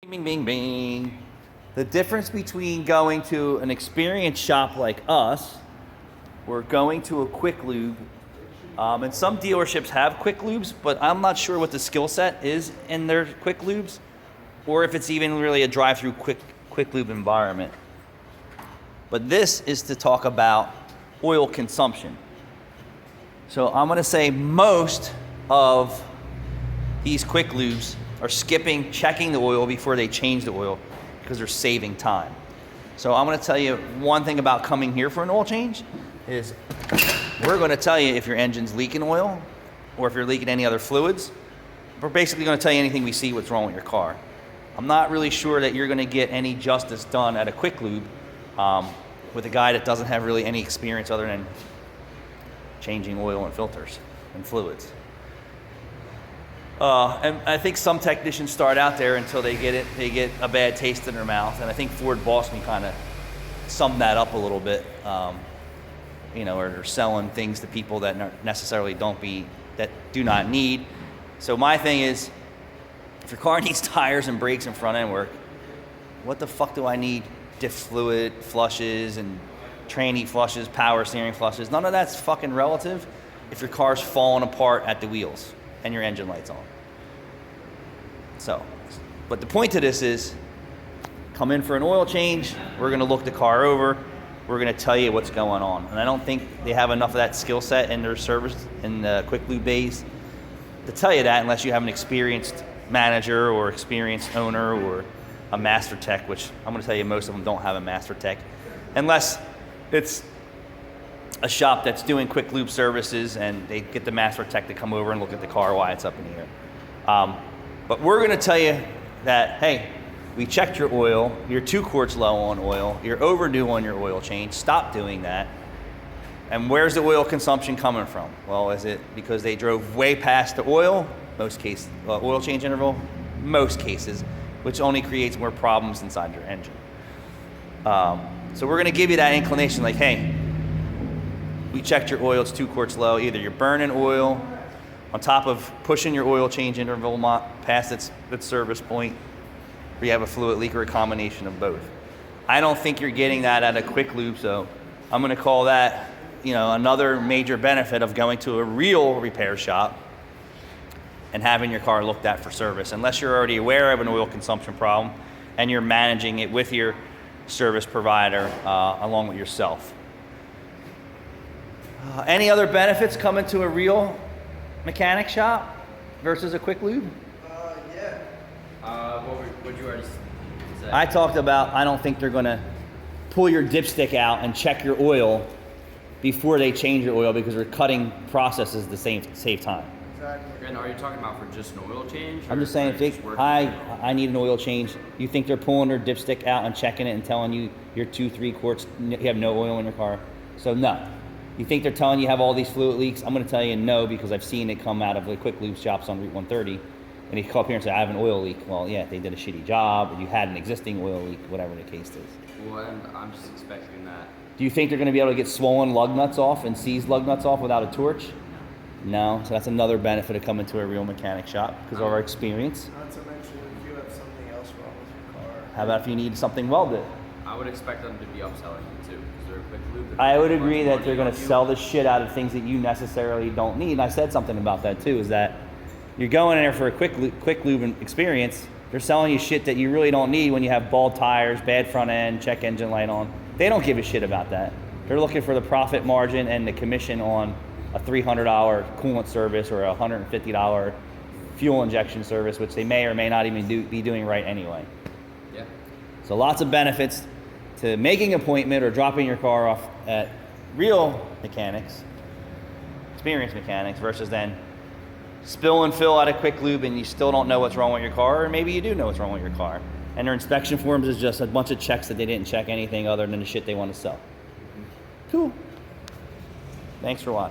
Bing, bing, bing. The difference between going to an experienced shop like us or going to a quick lube, and some dealerships have quick lubes, but I'm not sure what the skill set is in their quick lubes or if it's even really a drive-through quick lube environment. But this is to talk about oil consumption. So I'm gonna say most of these quick lubes are skipping checking the oil before they change the oil because they're saving time. So I'm gonna tell you one thing about coming here for an oil change is we're gonna tell you if your engine's leaking oil or if you're leaking any other fluids. We're basically gonna tell you anything we see what's wrong with your car. I'm not really sure that you're gonna get any justice done at a quick lube with a guy that doesn't have really any experience other than changing oil and filters and fluids. And I think some technicians start out there until they get a bad taste in their mouth. And I think Ford Boss Me kind of summed that up a little bit. Or selling things to people that necessarily that do not need. So my thing is, if your car needs tires and brakes and front end work, what the fuck do I need diff fluid flushes and tranny flushes, power steering flushes? None of that's fucking relative if your car's falling apart at the wheels and your engine light's on. So, but the point to this is, come in for an oil change, we're gonna look the car over, we're gonna tell you what's going on. And I don't think they have enough of that skill set in their service, in the quick lube bays, to tell you that unless you have an experienced manager or experienced owner or a master tech, which I'm gonna tell you most of them don't have a master tech, unless it's a shop that's doing quick lube services and they get the master tech to come over and look at the car while it's up in the air. But we're gonna tell you that, hey, we checked your oil, you're 2 quarts low on oil, you're overdue on your oil change, stop doing that. And where's the oil consumption coming from? Well, is it because they drove way past the oil? Most cases, oil change interval, most cases, which only creates more problems inside your engine. So we're gonna give you that inclination like, hey, we checked your oil, it's 2 quarts low. Either you're burning oil on top of pushing your oil change interval past its service point, or you have a fluid leak or a combination of both. I don't think you're getting that at a quick lube, so I'm gonna call that another major benefit of going to a real repair shop and having your car looked at for service, unless you're already aware of an oil consumption problem and you're managing it with your service provider along with yourself. Any other benefits coming to a real mechanic shop versus a quick lube? Yeah. What you already say? I talked about, I don't think they're gonna pull your dipstick out and check your oil before they change your oil because they're cutting processes to save time. Exactly. And are you talking about for just an oil change? I'm just saying, I need an oil change. You think they're pulling their dipstick out and checking it and telling you you're 3 quarts, you have no oil in your car? So no. You think they're telling you have all these fluid leaks? I'm gonna tell you no, because I've seen it come out of the quick lube shops on Route 130, and they call up here and say, I have an oil leak. Well, yeah, they did a shitty job, or you had an existing oil leak, whatever the case is. Well, and I'm just expecting that. Do you think they're gonna be able to get swollen lug nuts off and seize lug nuts off without a torch? No, so that's another benefit of coming to a real mechanic shop, because of our experience. Not to mention if you have something else wrong with your car. How about if you need something welded? I would expect them to be upselling you too, because they're a quick lube. I would agree that they're going to sell the shit out of things that you necessarily don't need. And I said something about that too, is that you're going in there for a quick lube experience. They're selling you shit that you really don't need when you have bald tires, bad front end, check engine light on. They don't give a shit about that. They're looking for the profit margin and the commission on a $300 coolant service or a $150 fuel injection service, which they may or may not even be doing right anyway. Yeah. So lots of benefits to making an appointment or dropping your car off at real mechanics, experienced mechanics, versus then spill and fill out a quick lube and you still don't know what's wrong with your car, or maybe you do know what's wrong with your car. And their inspection forms is just a bunch of checks that they didn't check anything other than the shit they want to sell. Cool. Thanks for watching.